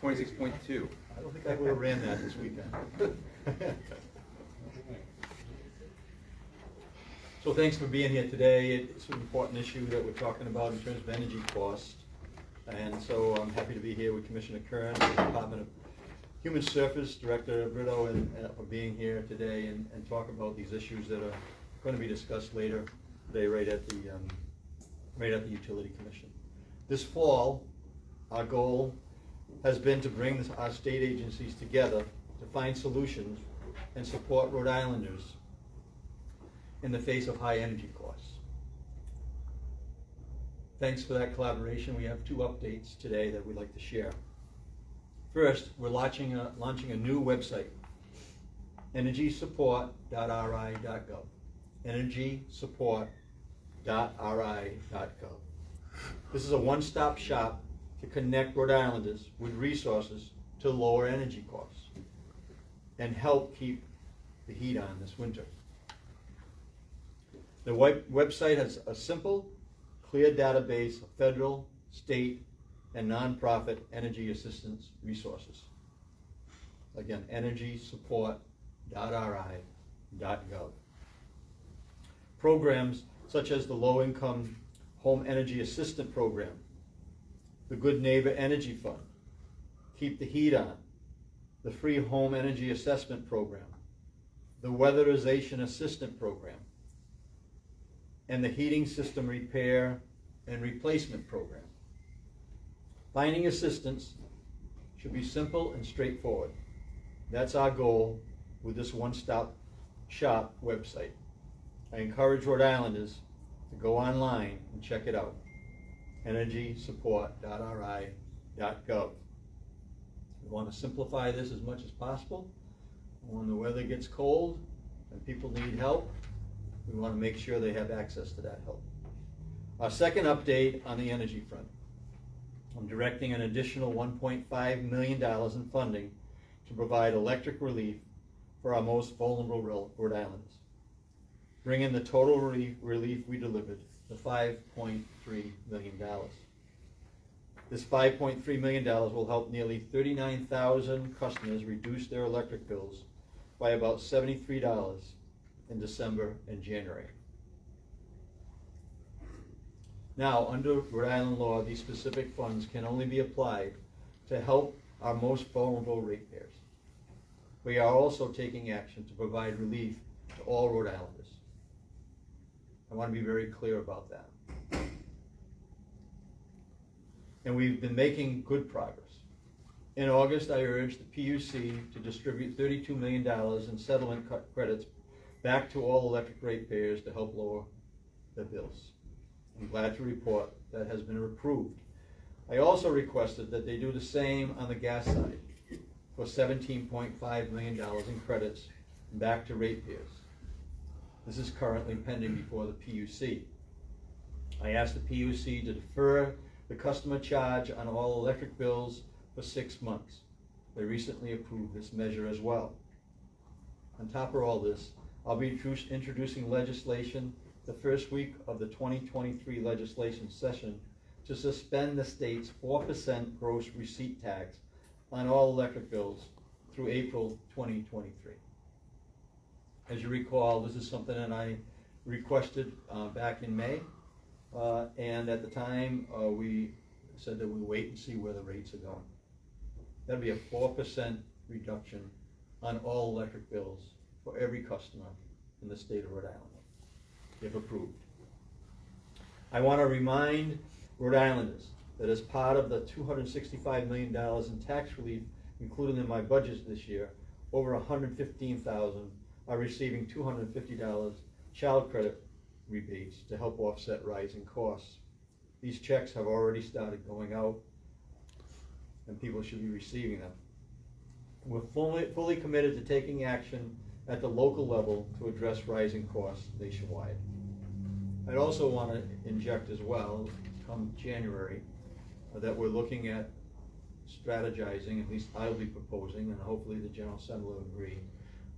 26.2. I don't think I would have ran that this weekend. So thanks for being here today. It's an important issue that we're talking about in terms of energy costs. And so I'm happy to be here with Commissioner Kern, the Department of Human Service, Director Brito, and for being here today and talk about these issues that are going to be discussed later today right at the Utility Commission. This fall, our goal has been to bring our state agencies together to find solutions and support Rhode Islanders in the face of high energy costs. Thanks for that collaboration. We have two updates today that we'd like to share. First, we're launching a new website, energysupport.ri.gov. energysupport.ri.gov. This is a one-stop shop to connect Rhode Islanders with resources to lower energy costs and help keep the heat on this winter. The website has a simple, clear database of federal, state, and nonprofit energy assistance resources. Again, energysupport.ri.gov. Programs such as the Low Income Home Energy Assistant Program, the Good Neighbor Energy Fund, Keep the Heat On, the Free Home Energy Assessment Program, the Weatherization Assistant Program, and the Heating System Repair and Replacement Program. Finding assistance should be simple and straightforward. That's our goal with this one-stop shop website. I encourage Rhode Islanders to go online and check it out. energysupport.ri.gov. We want to simplify this as much as possible. When the weather gets cold and people need help, we want to make sure they have access to that help. Our second update on the energy front. I'm directing an additional $1.5 million in funding to provide electric relief for our most vulnerable Rhode Islanders, bringing the total relief we delivered to $5.3 million. This $5.3 million will help nearly 39,000 customers reduce their electric bills by about $73 in December and January. Now, under Rhode Island law, these specific funds can only be applied to help our most vulnerable ratepayers. We are also taking action to provide relief to all Rhode Islanders. I want to be very clear about that. And we've been making good progress. In August, I urged the PUC to distribute $32 million in settlement credits back to all electric ratepayers to help lower their bills. I'm glad to report that has been approved. I also requested that they do the same on the gas side for $17.5 million in credits back to ratepayers. This is currently pending before the PUC. I asked the PUC to defer the customer charge on all electric bills for 6 months. They recently approved this measure as well. On top of all this, I'll be introducing legislation the first week of the 2023 legislation session to suspend the state's 4% gross receipt tax on all electric bills through April 2023. As you recall, this is something that I requested back in May, and at the time we said that we wait and see where the rates are going. That'll be a 4% reduction on all electric bills for every customer in the state of Rhode Island, if approved. I want to remind Rhode Islanders that as part of the $265 million in tax relief included in my budget this year, over 115,000 are receiving $250 child credit rebates to help offset rising costs. These checks have already started going out, and people should be receiving them. We're fully committed to taking action at the local level to address rising costs nationwide. I'd also want to inject as well, come January, that we're looking at strategizing, at least I'll be proposing, and hopefully the General Assembly will agree,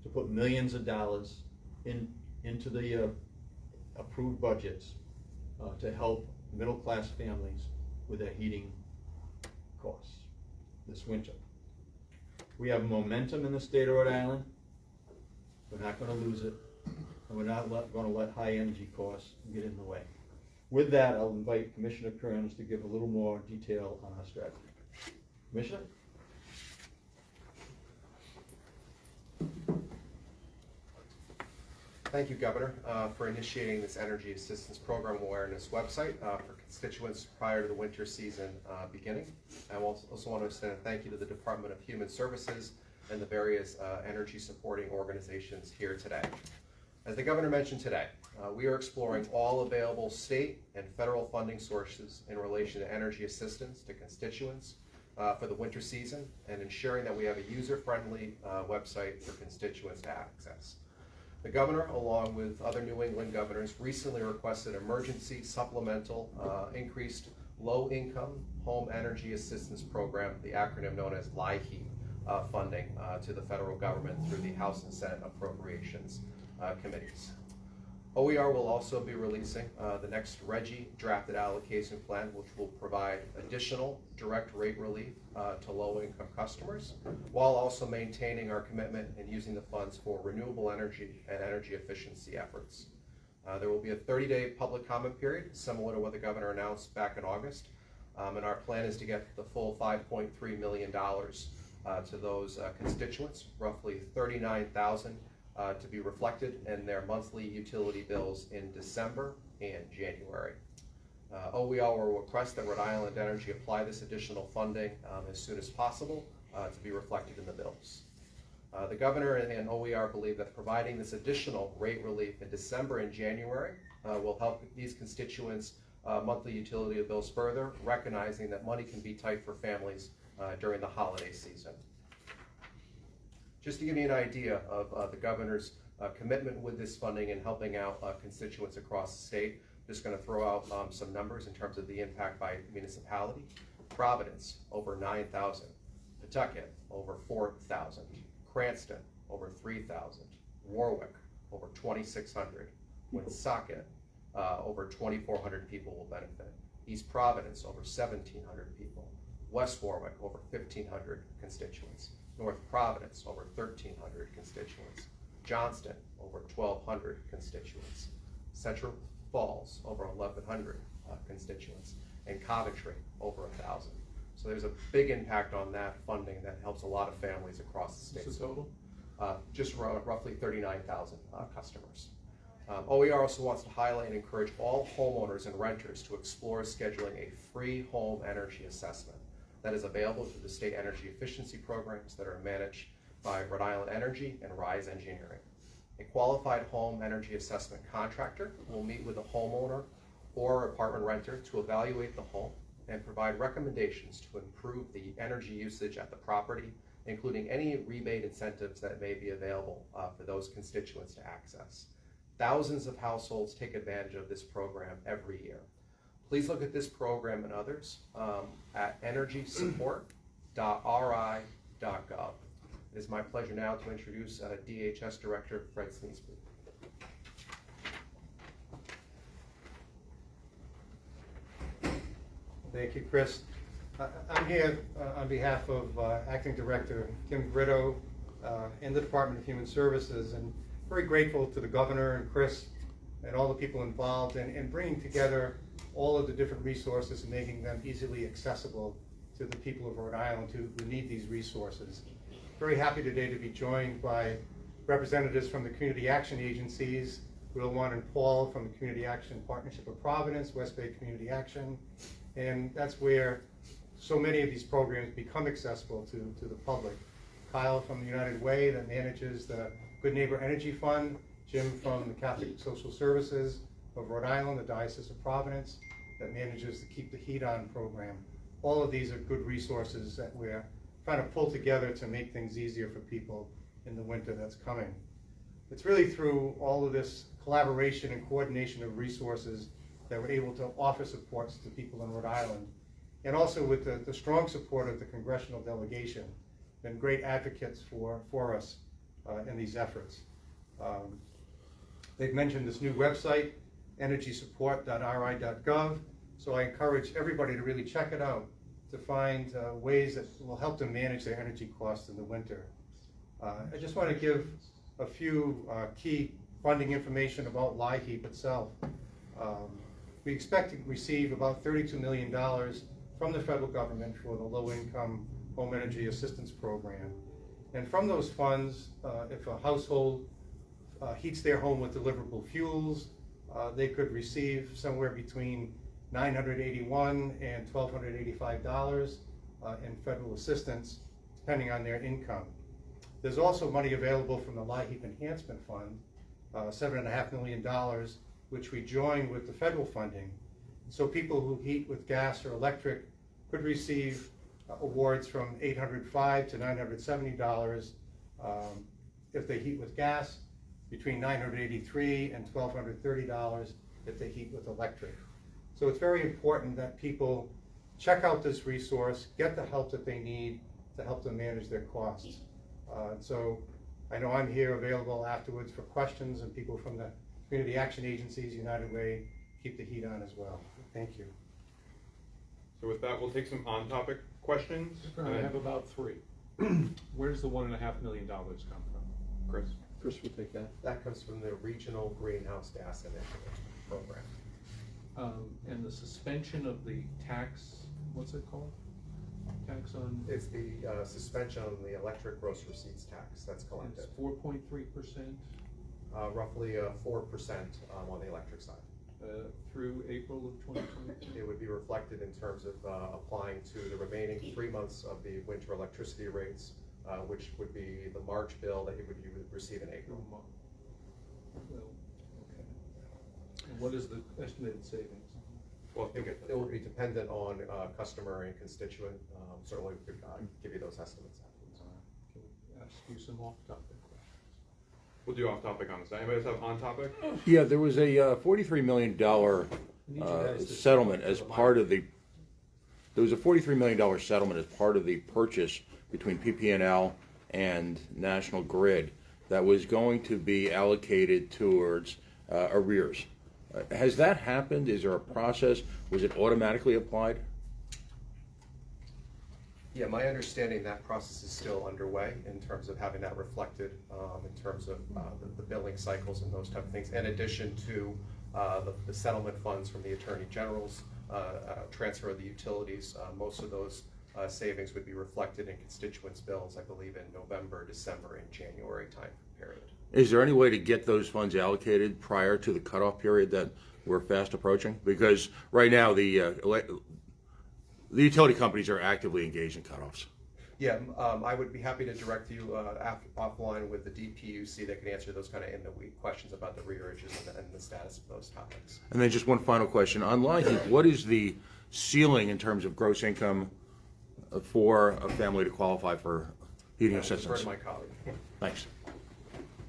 to put millions of dollars into the approved budgets to help middle-class families with their heating costs. this winter. We have momentum in the state of Rhode Island. We're not going to lose it, and we're not going to let high energy costs get in the way. With that, I'll invite Commissioner Kearns to give a little more detail on our strategy. Commissioner? Thank you, Governor, for initiating this Energy Assistance Program Awareness website for constituents prior to the winter season beginning. I also want to extend a thank you to the Department of Human Services and the various energy supporting organizations here today. As the Governor mentioned today, we are exploring all available state and federal funding sources in relation to energy assistance to constituents for the winter season, and ensuring that we have a user-friendly website for constituents to access. The Governor, along with other New England governors, recently requested emergency supplemental increased low-income home energy assistance program, the acronym known as LIHEAP, funding to the federal government through the House and Senate Appropriations committees. OER will also be releasing the next RGGI drafted allocation plan, which will provide additional direct rate relief to low-income customers, while also maintaining our commitment in using the funds for renewable energy and energy efficiency efforts. There will be a 30-day public comment period, similar to what the Governor announced back in August, and our plan is to get the full $5.3 million to those constituents, roughly 39,000 to be reflected in their monthly utility bills in December and January. OER will request that Rhode Island Energy apply this additional funding as soon as possible to be reflected in the bills. The Governor and OER believe that providing this additional rate relief in December and January will help these constituents' monthly utility bills further, recognizing that money can be tight for families during the holiday season. Just to give you an idea of the Governor's commitment with this funding and helping out constituents across the state, I'm just going to throw out some numbers in terms of the impact by municipality. Providence, over 9,000. Pawtucket, over 4,000. Cranston, over 3,000. Warwick, over 2,600. Woonsocket, over 2,400 people will benefit. East Providence, over 1,700 people. West Warwick, over 1,500 constituents. North Providence, over 1,300 constituents. Johnston, over 1,200 constituents. Central Falls, over 1,100 constituents. And Coventry, over 1,000. So there's a big impact on that funding that helps a lot of families across the state. What's the total? Just roughly 39,000 customers. OER also wants to highlight and encourage all homeowners and renters to explore scheduling a free home energy assessment that is available through the state energy efficiency programs that are managed by Rhode Island Energy and Rise Engineering. A qualified home energy assessment contractor will meet with a homeowner or apartment renter to evaluate the home and provide recommendations to improve the energy usage at the property, including any rebate incentives that may be available for those constituents to access. Thousands of households take advantage of this program every year. Please look at this program and others at energysupport.ri.gov. It is my pleasure now to introduce DHS Director Fred Sneesby. Thank you, Chris. I'm here on behalf of Acting Director Kim Brito in the Department of Human Services, and very grateful to the Governor and Chris and all the people involved in bringing together all of the different resources and making them easily accessible to the people of Rhode Island who need these resources. Very happy today to be joined by representatives from the community action agencies, Will One and Paul from the Community Action Partnership of Providence, West Bay Community Action, and that's where so many of these programs become accessible to the public. Kyle from the United Way that manages the Good Neighbor Energy Fund, Jim from the Catholic Social Services of Rhode Island, the Diocese of Providence, that manages the Keep the Heat On program. All of these are good resources that we're trying to pull together to make things easier for people in the winter that's coming. It's really through all of this collaboration and coordination of resources that we're able to offer supports to people in Rhode Island, and also with the strong support of the congressional delegation, been great advocates for us in these efforts. They've mentioned this new website, energysupport.ri.gov, so I encourage everybody to really check it out. to find ways that will help them manage their energy costs in the winter. I just want to give a few key funding information about LIHEAP itself. We expect to receive about $32 million from the federal government for the low-income home energy assistance program. And from those funds, if a household heats their home with deliverable fuels, they could receive somewhere between $981 and $1,285 in federal assistance, depending on their income. There's also money available from the LIHEAP Enhancement Fund, $7.5 million, which we join with the federal funding. So people who heat with gas or electric could receive awards from $805 to $970 if they heat with gas, between $983 and $1,230 if they heat with electric. So it's very important that people check out this resource, get the help that they need to help them manage their costs. So I know I'm here available afterwards for questions, and people from the community action agencies, United Way, keep the heat on as well. Thank you. So with that, we'll take some on-topic questions. I have about 3. Where does the $1.5 million come from? Chris. Chris will take that. That comes from the Regional Greenhouse Gas Initiative Program. And the suspension of the tax, what's it called? Tax on, It's the suspension on the electric gross receipts tax that's collected. it's 4.3% Roughly 4% on the electric side. through April of 2022. It would be reflected in terms of applying to the remaining 3 months of the winter electricity rates, which would be the March bill that you would receive in April. Well, okay. And what is the estimated savings? Well, It will be dependent on customer and constituent. Certainly we could give you those estimates afterwards. Can we ask you some off-topic questions? we'll do off-topic on this. Anybody else have on-topic? Yeah, there was a $43 million settlement as part of the. There was a $43 million settlement as part of the purchase between PP&L and National Grid that was going to be allocated towards arrears. Has that happened? Is there a process? Was it automatically applied? Yeah, my understanding that process is still underway in terms of having that reflected in terms of the billing cycles and those type of things, in addition to the settlement funds from the Attorney General's transfer of the utilities. Most of those savings would be reflected in constituents' bills, I believe, in November, December, and January time period. Is there any way to get those funds allocated prior to the cutoff period that we're fast approaching? Because right now the utility companies are actively engaged in cutoffs. Yeah, I would be happy to direct you offline with the DPUC that can answer those kind of in-the-week questions about the rearages and the status of those topics. And then just one final question. On LIHEAP, what is the ceiling in terms of gross income for a family to qualify for heating Defer assistance? to my colleague. Thanks.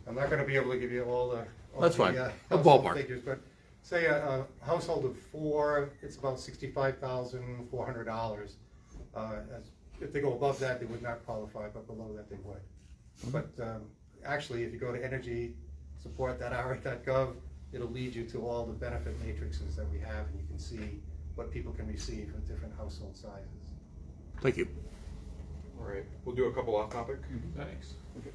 I'm not going to be able to give you all the That's fine. A household ballpark. figures, but say a household of 4, it's about $65,400. If they go above that, they would not qualify, but below that, they would. But actually, if you go to energysupport.ira.gov, it'll lead you to all the benefit matrices that we have, and you can see what people can receive with different household sizes. Thank you. All right, we'll do a couple off-topic. Thanks. Okay.